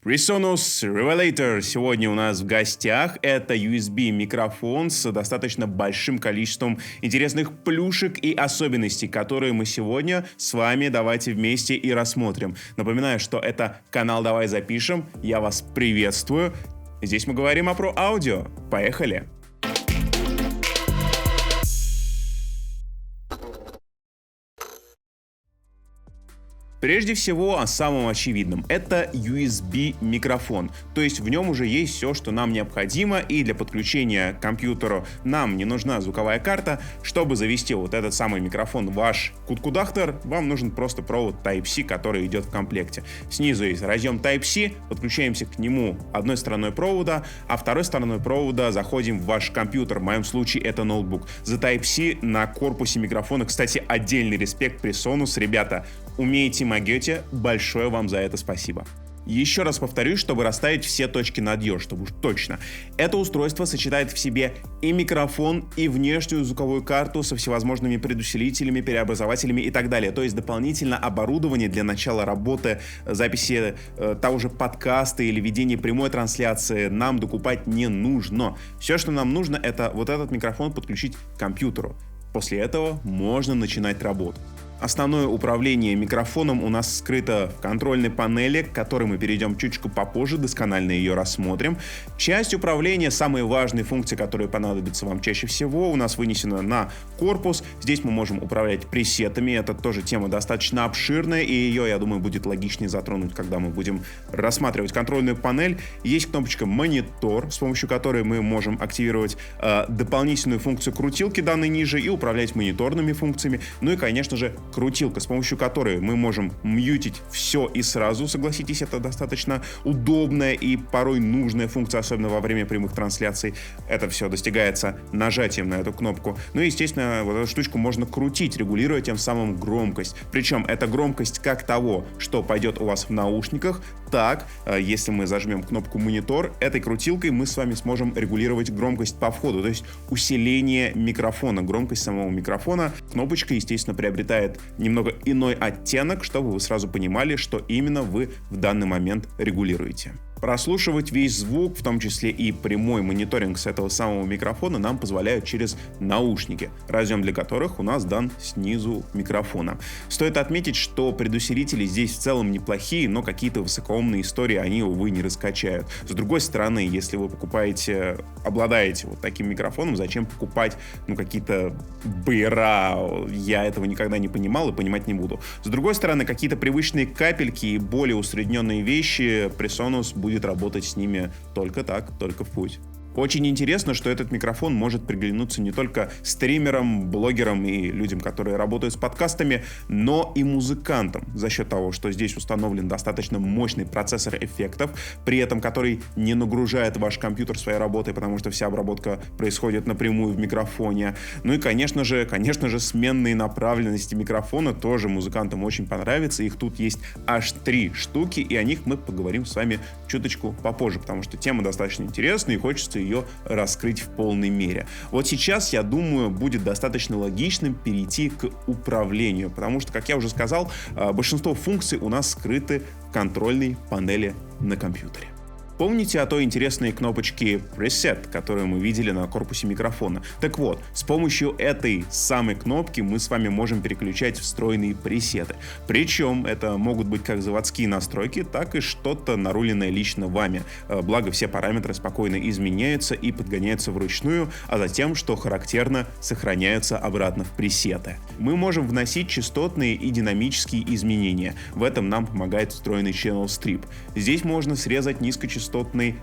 Presonus Revelator сегодня у нас в гостях. Это USB-микрофон с достаточно большим количеством интересных плюшек и особенностей, которые мы сегодня с вами давайте вместе и рассмотрим. Напоминаю, что это канал «Давай запишем». Я вас приветствую. Здесь мы говорим про аудио. Поехали! Прежде всего, о самом очевидном. Это USB-микрофон. То есть в нем уже есть все, что нам необходимо, и для подключения к компьютеру нам не нужна звуковая карта. Чтобы завести вот этот самый микрофон в ваш куткудахтер, вам нужен просто провод Type-C, который идет в комплекте. Снизу есть разъем Type-C, подключаемся к нему одной стороной провода, а второй стороной провода заходим в ваш компьютер. В моем случае это ноутбук. За Type-C на корпусе микрофона, кстати, отдельный респект Presonus, ребята. Умеете, могете, большое вам за это спасибо. Еще раз повторюсь, чтобы расставить все точки над «ё», чтобы уж точно. Это устройство сочетает в себе и микрофон, и внешнюю звуковую карту со всевозможными предусилителями, преобразователями и так далее. То есть дополнительно оборудование для начала работы, записи того же подкаста или ведения прямой трансляции нам докупать не нужно. Все, что нам нужно, это вот этот микрофон подключить к компьютеру. После этого можно начинать работу. Основное управление микрофоном у нас скрыто в контрольной панели, к которой мы перейдем чуточку попозже, досконально ее рассмотрим. Часть управления, самые важные функции, которые понадобятся вам чаще всего, у нас вынесена на корпус. Здесь мы можем управлять пресетами, это тоже тема достаточно обширная, и ее, я думаю, будет логичнее затронуть, когда мы будем рассматривать контрольную панель. Есть кнопочка «Монитор», с помощью которой мы можем активировать дополнительную функцию крутилки, данной ниже, и управлять мониторными функциями. Ну и, конечно же, крутилка, с помощью которой мы можем мьютить все и сразу. Согласитесь, это достаточно удобная и порой нужная функция, особенно во время прямых трансляций. Это все достигается нажатием на эту кнопку. Ну и, естественно, вот эту штучку можно крутить, регулируя тем самым громкость. Причем это громкость как того, что пойдет у вас в наушниках, так, если мы зажмем кнопку «Монитор», этой крутилкой мы с вами сможем регулировать громкость по входу, то есть усиление микрофона, громкость самого микрофона. Кнопочка, естественно, приобретает немного иной оттенок, чтобы вы сразу понимали, что именно вы в данный момент регулируете. Прослушивать весь звук, в том числе и прямой мониторинг с этого самого микрофона, нам позволяют через наушники, разъем для которых у нас дан снизу микрофона. Стоит отметить, что предусилители здесь в целом неплохие, но какие-то высокоумные истории они, увы, не раскачают. С другой стороны, если вы обладаете вот таким микрофоном, зачем покупать какие-то бэра? Я этого никогда не понимал и понимать не буду. С другой стороны, какие-то привычные капельки и более усредненные вещи Presonus будет работать с ними только так, только в путь. Очень интересно, что этот микрофон может приглянуться не только стримерам, блогерам и людям, которые работают с подкастами, но и музыкантам, за счет того, что здесь установлен достаточно мощный процессор эффектов, при этом который не нагружает ваш компьютер своей работой, потому что вся обработка происходит напрямую в микрофоне. Ну и, конечно же, сменные направленности микрофона тоже музыкантам очень понравятся. Их тут есть аж 3 штуки, и о них мы поговорим с вами чуточку попозже, потому что тема достаточно интересная, и хочется ее раскрыть в полной мере. Вот сейчас, я думаю, будет достаточно логичным перейти к управлению, потому что, как я уже сказал, большинство функций у нас скрыты в контрольной панели на компьютере. Помните о той интересной кнопочке Preset, которую мы видели на корпусе микрофона? Так вот, с помощью этой самой кнопки мы с вами можем переключать встроенные пресеты. Причем это могут быть как заводские настройки, так и что-то наруленное лично вами. Благо, все параметры спокойно изменяются и подгоняются вручную, а затем, что характерно, сохраняются обратно в пресеты. Мы можем вносить частотные и динамические изменения. В этом нам помогает встроенный Channel Strip. Здесь можно срезать низкочастотный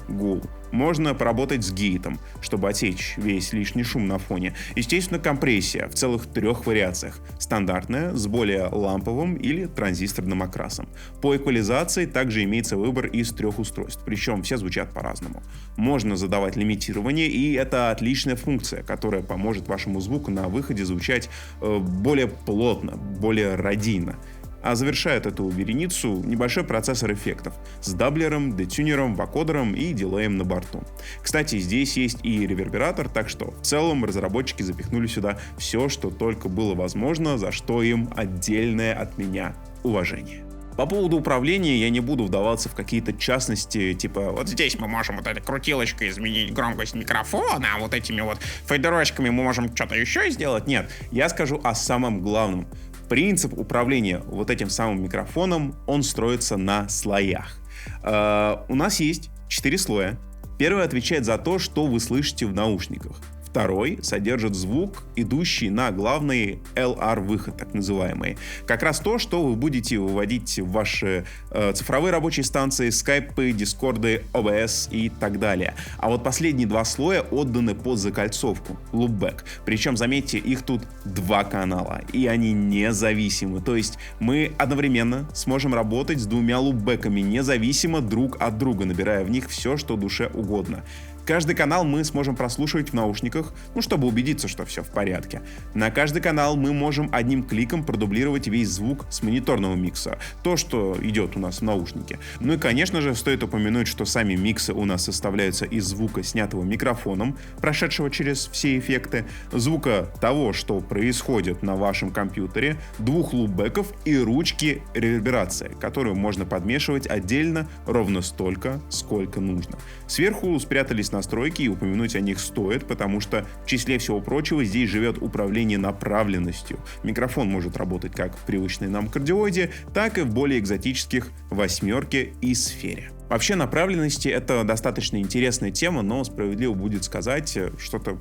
гул. Можно поработать с гейтом, чтобы отсечь весь лишний шум на фоне. Естественно, компрессия в целых 3 вариациях. Стандартная, с более ламповым или транзисторным окрасом. По эквализации также имеется выбор из 3 устройств, причем все звучат по-разному. Можно задавать лимитирование, и это отличная функция, которая поможет вашему звуку на выходе звучать более плотно, более радийно. А завершает эту вереницу небольшой процессор эффектов с даблером, детюнером, вокодером и дилеем на борту. Кстати, здесь есть и ревербератор, так что в целом разработчики запихнули сюда все, что только было возможно, за что им отдельное от меня уважение. По поводу управления я не буду вдаваться в какие-то частности, типа вот здесь мы можем вот этой крутилочкой изменить громкость микрофона, а вот этими вот фейдерочками мы можем что-то еще сделать. Нет, я скажу о самом главном. Принцип управления вот этим самым микрофоном, он строится на слоях. У нас есть 4 слоя. Первый отвечает за то, что вы слышите в наушниках. Второй содержит звук, идущий на главный LR-выход, так называемый. Как раз то, что вы будете выводить в ваши цифровые рабочие станции, скайпы, дискорды, OBS и так далее. А вот последние 2 слоя отданы под закольцовку, loopback. Причем, заметьте, их тут 2 канала, и они независимы. То есть мы одновременно сможем работать с 2 лупбэками, независимо друг от друга, набирая в них все, что душе угодно. Каждый канал мы сможем прослушивать в наушниках, чтобы убедиться, что все в порядке. На каждый канал мы можем одним кликом продублировать весь звук с мониторного микса, то, что идет у нас в наушнике. Ну и, конечно же, стоит упомянуть, что сами миксы у нас составляются из звука, снятого микрофоном, прошедшего через все эффекты, звука того, что происходит на вашем компьютере, 2 лупбэков и ручки реверберации, которую можно подмешивать отдельно ровно столько, сколько нужно. Сверху спрятались настройки, и упомянуть о них стоит, потому что в числе всего прочего здесь живет управление направленностью. Микрофон может работать как в привычной нам кардиоиде, так и в более экзотических 8 и сфере. Вообще направленности — это достаточно интересная тема, но справедливо будет сказать, что-то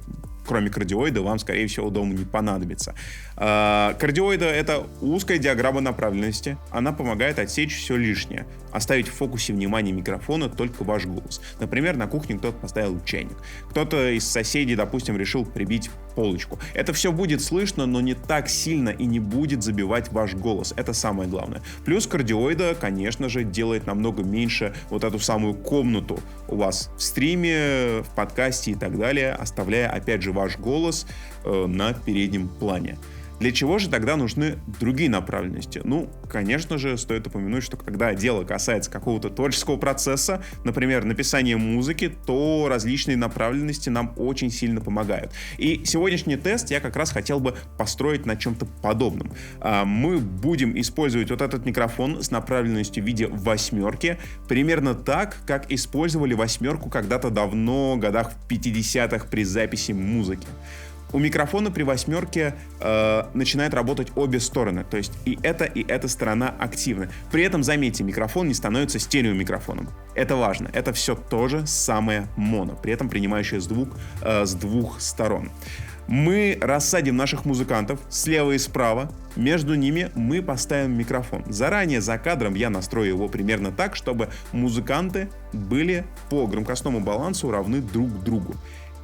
кроме кардиоида вам, скорее всего, дома не понадобится. Кардиоида — это узкая диаграмма направленности. Она помогает отсечь все лишнее, оставить в фокусе внимания микрофона только ваш голос. Например, на кухне кто-то поставил чайник. Кто-то из соседей, допустим, решил прибить полочку. Это все будет слышно, но не так сильно и не будет забивать ваш голос. Это самое главное. Плюс кардиоида, конечно же, делает намного меньше вот эту самую комнату у вас в стриме, в подкасте и так далее, оставляя, опять же, ваш голос на переднем плане. Для чего же тогда нужны другие направленности? Ну, конечно же, стоит упомянуть, что когда дело касается какого-то творческого процесса, например, написания музыки, то различные направленности нам очень сильно помогают. И сегодняшний тест я как раз хотел бы построить на чем-то подобном. Мы будем использовать вот этот микрофон с направленностью в виде 8, примерно так, как использовали 8 когда-то давно, годах в 50-х при записи музыки. У микрофона при 8 начинает работать обе стороны, то есть и эта сторона активны. При этом, заметьте, микрофон не становится стереомикрофоном. Это важно, это все то же самое моно, при этом принимающее звук с 2 сторон. Мы рассадим наших музыкантов слева и справа, между ними мы поставим микрофон. Заранее за кадром я настрою его примерно так, чтобы музыканты были по громкостному балансу равны друг другу.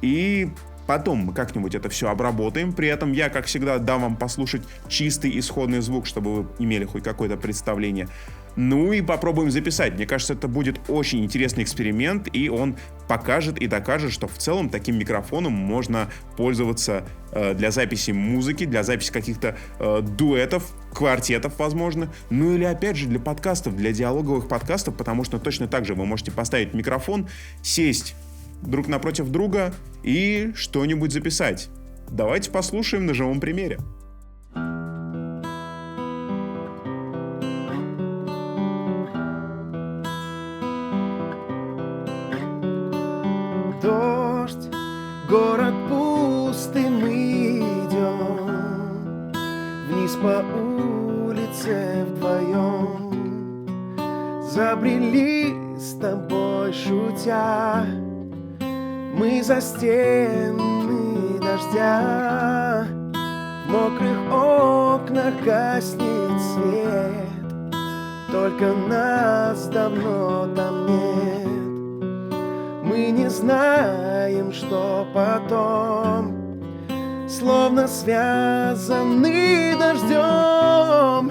И потом мы как-нибудь это все обработаем. При этом я, как всегда, дам вам послушать чистый исходный звук, чтобы вы имели хоть какое-то представление. Ну и попробуем записать. Мне кажется, это будет очень интересный эксперимент, и он покажет и докажет, что в целом таким микрофоном можно пользоваться для записи музыки, для записи каких-то дуэтов, квартетов, возможно. Ну или, опять же, для подкастов, для диалоговых подкастов, потому что точно так же вы можете поставить микрофон, сесть друг напротив друга и что-нибудь записать. Давайте послушаем на живом примере. Дождь, город пустый, мы идем вниз по улице вдвоем. Забрели с тобой, шутя, мы за стены дождя. В мокрых окнах гаснет свет, только нас давно там нет. Мы не знаем, что потом, словно связаны дождем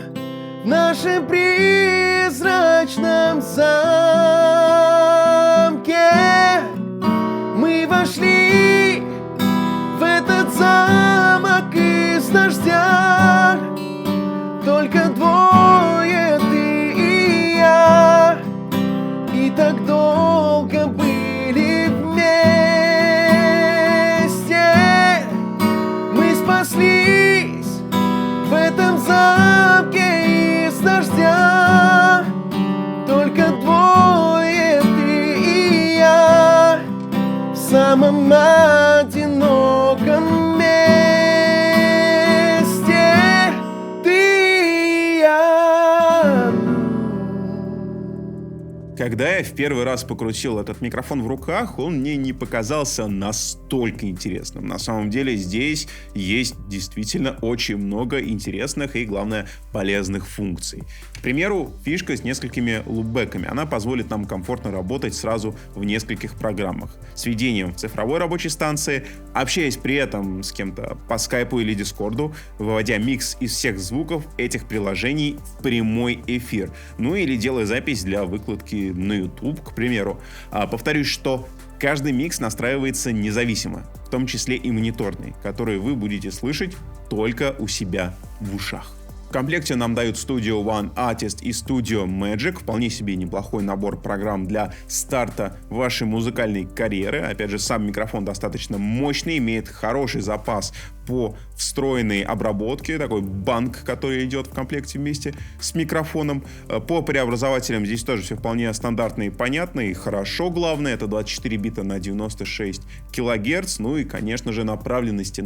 в нашем призрачном замке. Мы вошли в этот замок из дождя, только двое, ты и я, и так долго были вместе. Мы спаслись в этом замке из дождя. самом одиноком месте ты и я. Когда я в первый раз покрутил этот микрофон в руках, он мне не показался настолько интересным. На самом деле здесь есть действительно очень много интересных и, главное, полезных функций. К примеру, фишка с несколькими лупбэками. Она позволит нам комфортно работать сразу в нескольких программах. С ведением в цифровой рабочей станции, общаясь при этом с кем-то по скайпу или дискорду, выводя микс из всех звуков этих приложений в прямой эфир. Ну или делая запись для выкладки на YouTube, к примеру. Повторюсь, что каждый микс настраивается независимо, в том числе и мониторный, который вы будете слышать только у себя в ушах. В комплекте нам дают Studio One Artist и Studio Magic. Вполне себе неплохой набор программ для старта вашей музыкальной карьеры. Опять же, сам микрофон достаточно мощный, имеет хороший запас по встроенной обработке. Такой банк, который идет в комплекте вместе с микрофоном. По преобразователям здесь тоже все вполне стандартно и понятно. И хорошо, главное, это 24 бита на 96 килогерц. Ну и, конечно же, направленности.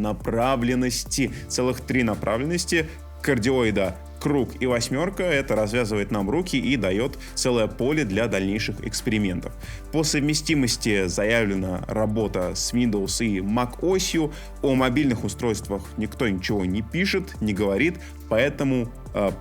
Целых 3 направленности. Кардиоида, круг и восьмерка. Это развязывает нам руки и дает целое поле для дальнейших экспериментов. По совместимости заявлена работа с Windows и Mac осью. О мобильных устройствах никто ничего не пишет, не говорит, поэтому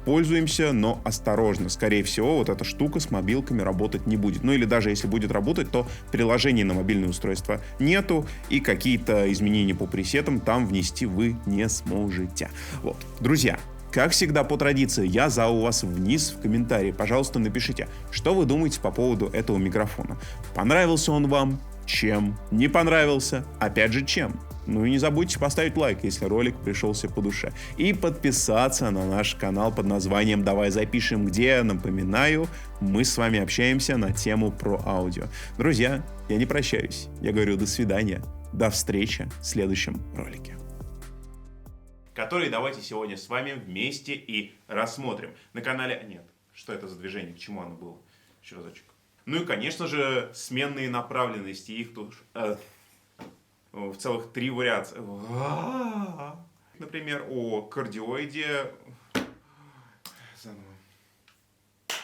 пользуемся, но осторожно. Скорее всего, вот эта штука с мобилками работать не будет. Ну или даже если будет работать, то приложений на мобильное устройство нету, и какие-то изменения по пресетам там внести вы не сможете. Вот. Друзья, как всегда, по традиции, я зову вас вниз в комментарии. Пожалуйста, напишите, что вы думаете по поводу этого микрофона. Понравился он вам? Чем? Не понравился? Опять же, чем? Ну и не забудьте поставить лайк, если ролик пришелся по душе. И подписаться на наш канал под названием «Давай запишем», где, напоминаю, мы с вами общаемся на тему про аудио. Друзья, я не прощаюсь. Я говорю до свидания. До встречи в следующем ролике, который давайте сегодня с вами вместе и рассмотрим. На канале... Нет, что это за движение? К чему оно было? Еще разочек. Ну и, конечно же, сменные направленности. Их тут в целых 3 вариации. Например, о кардиоиде... Заново.